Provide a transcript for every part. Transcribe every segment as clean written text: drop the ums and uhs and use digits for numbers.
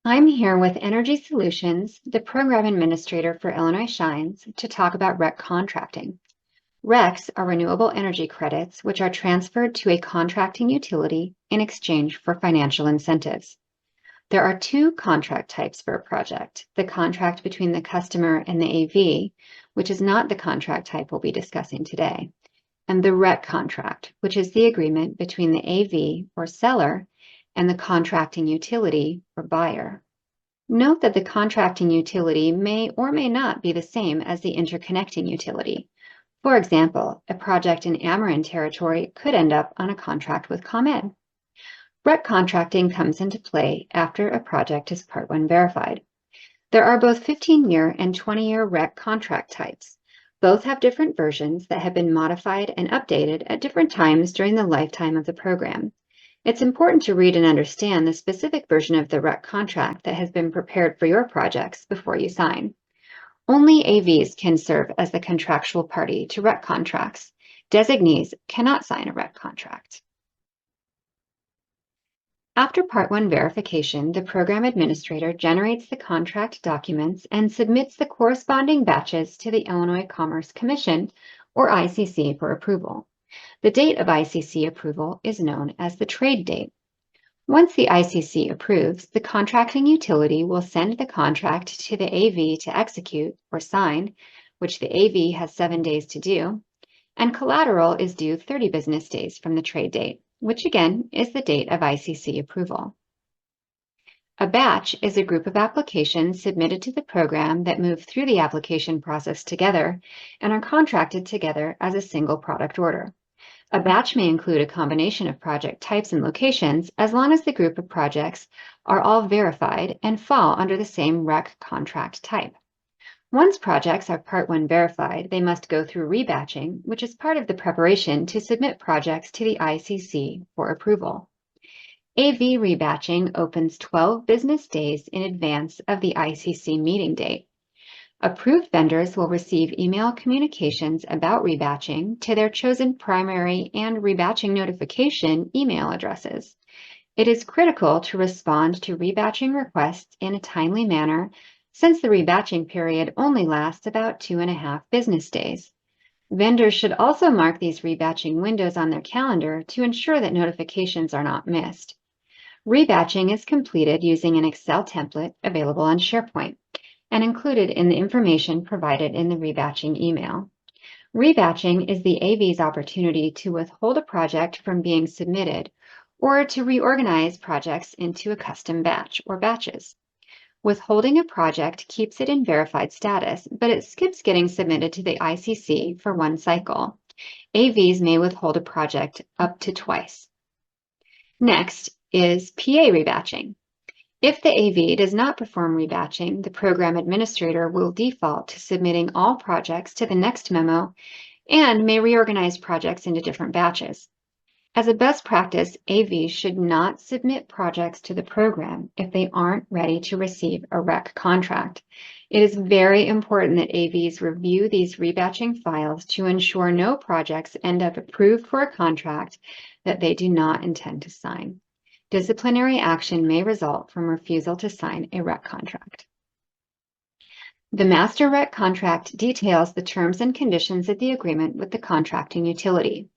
I'm here with Energy Solutions, the program administrator for Illinois Shines, to talk about REC contracting. RECs are renewable energy credits, which are transferred to a contracting utility in exchange for financial incentives. There are two contract types for a project: the contract between the customer and the AV, which is not the contract type we'll be discussing today, and the REC contract, which is the agreement between the AV or seller and the contracting utility or buyer. Note that the contracting utility may or may not be the same as the interconnecting utility. For example, a project in Ameren territory could end up on a contract with ComEd. REC contracting comes into play after a project is Part 1 verified. There are both 15-year and 20-year REC contract types. Both have different versions that have been modified and updated at different times during the lifetime of the program. It's important to read and understand the specific version of the REC contract that has been prepared for your projects before you sign. Only AVs can serve as the contractual party to REC contracts. Designees cannot sign a REC contract. After Part 1 verification, the program administrator generates the contract documents and submits the corresponding batches to the Illinois Commerce Commission, or ICC, for approval. The date of ICC approval is known as the trade date. Once the ICC approves, the contracting utility will send the contract to the AV to execute or sign, which the AV has 7 days to do, and collateral is due 30 business days from the trade date, which again is the date of ICC approval. A batch is a group of applications submitted to the program that move through the application process together and are contracted together as a single product order. A batch may include a combination of project types and locations as long as the group of projects are all verified and fall under the same REC contract type. Once projects are Part 1 verified, they must go through rebatching, which is part of the preparation to submit projects to the ICC for approval. AV rebatching opens 12 business days in advance of the ICC meeting date. Approved vendors will receive email communications about rebatching to their chosen primary and rebatching notification email addresses. It is critical to respond to rebatching requests in a timely manner, since the rebatching period only lasts about 2.5 business days. Vendors should also mark these rebatching windows on their calendar to ensure that notifications are not missed. Rebatching is completed using an Excel template available on SharePoint and included in the information provided in the rebatching email. Rebatching is the AV's opportunity to withhold a project from being submitted or to reorganize projects into a custom batch or batches. Withholding a project keeps it in verified status, but it skips getting submitted to the ICC for one cycle. AVs may withhold a project up to twice. Next is PA rebatching. If the AV does not perform rebatching, the program administrator will default to submitting all projects to the next memo and may reorganize projects into different batches. As a best practice, AVs should not submit projects to the program if they aren't ready to receive a REC contract. It is very important that AVs review these rebatching files to ensure no projects end up approved for a contract that they do not intend to sign. Disciplinary action may result from refusal to sign a REC contract. The Master REC contract details the terms and conditions of the agreement with the contracting utility.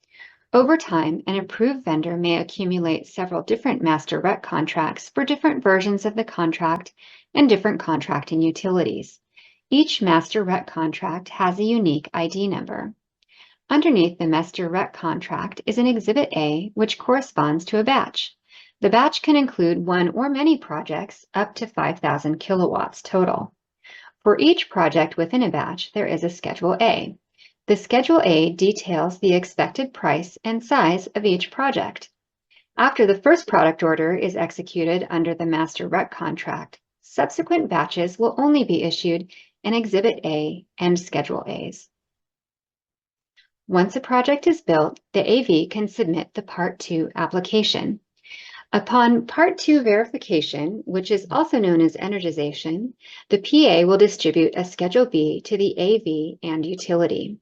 Over time, an approved vendor may accumulate several different Master REC contracts for different versions of the contract and different contracting utilities. Each Master REC contract has a unique ID number. Underneath the Master REC contract is an Exhibit A, which corresponds to a batch. The batch can include one or many projects up to 5,000 kilowatts total. For each project within a batch, there is a Schedule A. The Schedule A details the expected price and size of each project. After the first product order is executed under the Master REC contract, subsequent batches will only be issued in Exhibit A and Schedule A's. Once a project is built, the AV can submit the Part 2 application. Upon Part 2 verification, which is also known as energization, the PA will distribute a Schedule B to the AV and utility.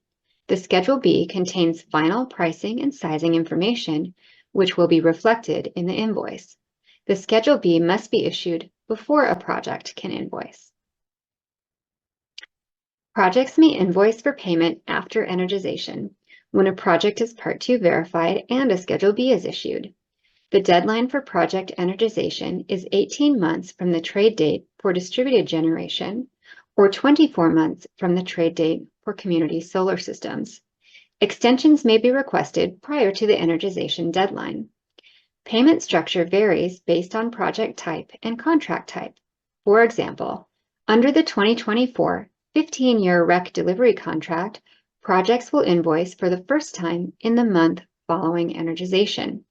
The Schedule B contains final pricing and sizing information, which will be reflected in the invoice. The Schedule B must be issued before a project can invoice. Projects may invoice for payment after energization when a project is Part 2 verified and a Schedule B is issued. The deadline for project energization is 18 months from the trade date for distributed generation or 24 months from the trade date for community solar systems. Extensions may be requested prior to the energization deadline. Payment structure varies based on project type and contract type. For example, under the 2024 15-year REC delivery contract, projects will invoice for the first time in the month following energization.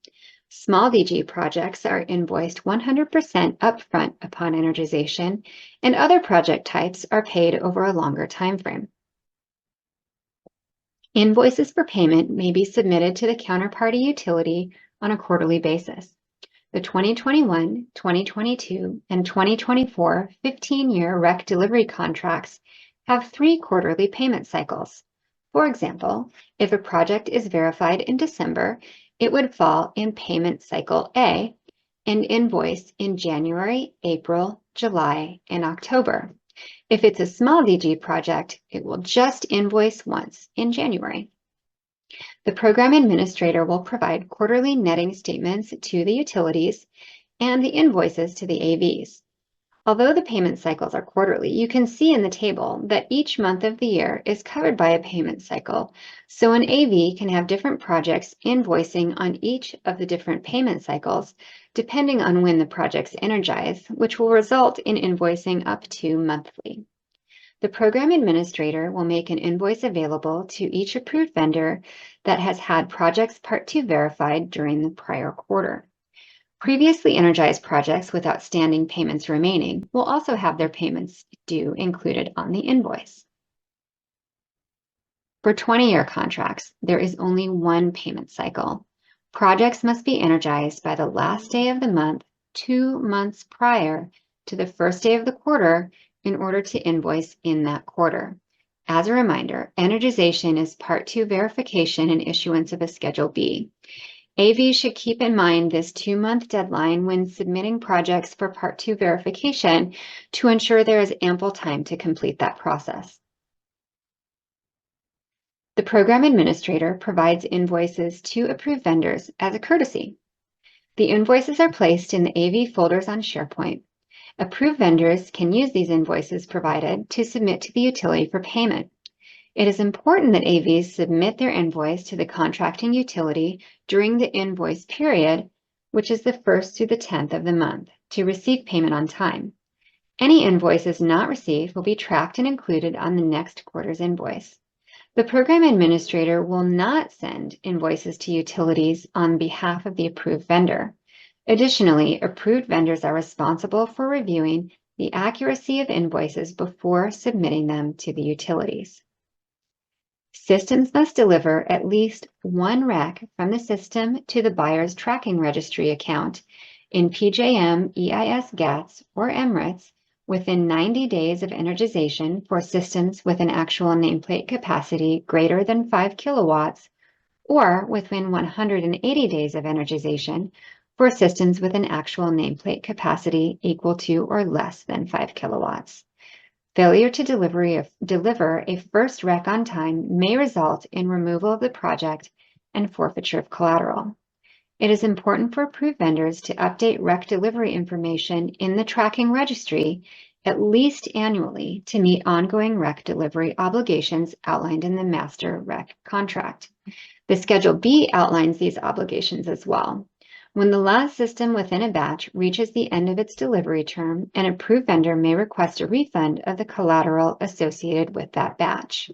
Small DG projects are invoiced 100% upfront upon energization, and other project types are paid over a longer timeframe. Invoices for payment may be submitted to the counterparty utility on a quarterly basis. The 2021, 2022, and 2024 15-year REC delivery contracts have 3 quarterly payment cycles. For example, if a project is verified in December, it would fall in payment cycle A and invoice in January, April, July, and October. If it's a small DG project, it will just invoice once in January. The program administrator will provide quarterly netting statements to the utilities and the invoices to the AVs. Although the payment cycles are quarterly, you can see in the table that each month of the year is covered by a payment cycle, so an AV can have different projects invoicing on each of the different payment cycles, depending on when the projects energize, which will result in invoicing up to monthly. The program administrator will make an invoice available to each approved vendor that has had projects Part 2 verified during the prior quarter. Previously energized projects with outstanding payments remaining will also have their payments due included on the invoice. For 20-year contracts, there is only one payment cycle. Projects must be energized by the last day of the month, 2 months prior to the first day of the quarter, in order to invoice in that quarter. As a reminder, energization is Part 2 verification and issuance of a Schedule B. AVs should keep in mind this 2-month deadline when submitting projects for Part 2 verification to ensure there is ample time to complete that process. The program administrator provides invoices to approved vendors as a courtesy. The invoices are placed in the AV folders on SharePoint. Approved vendors can use these invoices provided to submit to the utility for payment. It is important that AVs submit their invoice to the contracting utility during the invoice period, which is the 1st through the 10th of the month, to receive payment on time. Any invoices not received will be tracked and included on the next quarter's invoice. The program administrator will not send invoices to utilities on behalf of the approved vendor. Additionally, approved vendors are responsible for reviewing the accuracy of invoices before submitting them to the utilities. Systems must deliver at least one REC from the system to the buyer's tracking registry account in PJM, EIS GATS, or MRITs within 90 days of energization for systems with an actual nameplate capacity greater than 5 kilowatts, or within 180 days of energization for systems with an actual nameplate capacity equal to or less than 5 kilowatts. Failure to deliver a first REC on time may result in removal of the project and forfeiture of collateral. It is important for approved vendors to update REC delivery information in the tracking registry at least annually to meet ongoing REC delivery obligations outlined in the master REC contract. The Schedule B outlines these obligations as well. When the last system within a batch reaches the end of its delivery term, an approved vendor may request a refund of the collateral associated with that batch.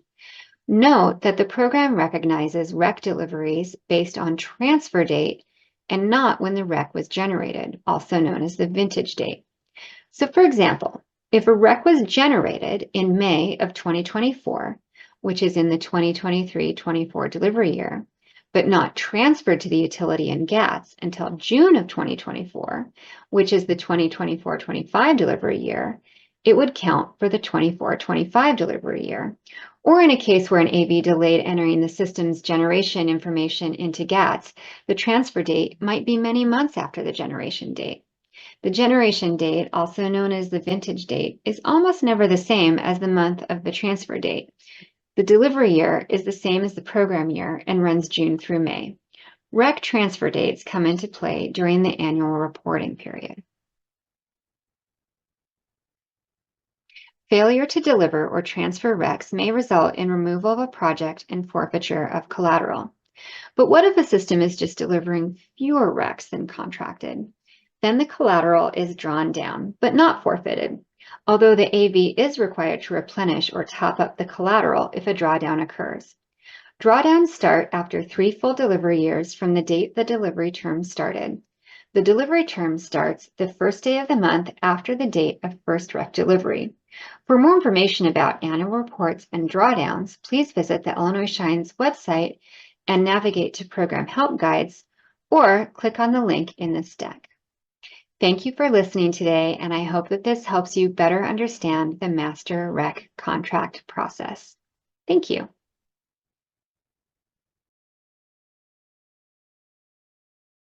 Note that the program recognizes REC deliveries based on transfer date and not when the REC was generated, also known as the vintage date. So for example, if a REC was generated in May of 2024, which is in the 2023-24 delivery year, but not transferred to the utility in GATS until June of 2024, which is the 2024-25 delivery year, it would count for the 24-25 delivery year. Or in a case where an AV delayed entering the system's generation information into GATS, the transfer date might be many months after the generation date. The generation date, also known as the vintage date, is almost never the same as the month of the transfer date. The delivery year is the same as the program year and runs June through May. REC transfer dates come into play during the annual reporting period. Failure to deliver or transfer RECs may result in removal of a project and forfeiture of collateral. But what if a system is just delivering fewer RECs than contracted? Then the collateral is drawn down, but not forfeited, although the AV is required to replenish or top up the collateral if a drawdown occurs. Drawdowns start after 3 full delivery years from the date the delivery term started. The delivery term starts the first day of the month after the date of first REC delivery. For more information about annual reports and drawdowns, please visit the Illinois Shines website and navigate to Program Help Guides, or click on the link in this deck. Thank you for listening today, and I hope that this helps you better understand the Master REC contract process. Thank you.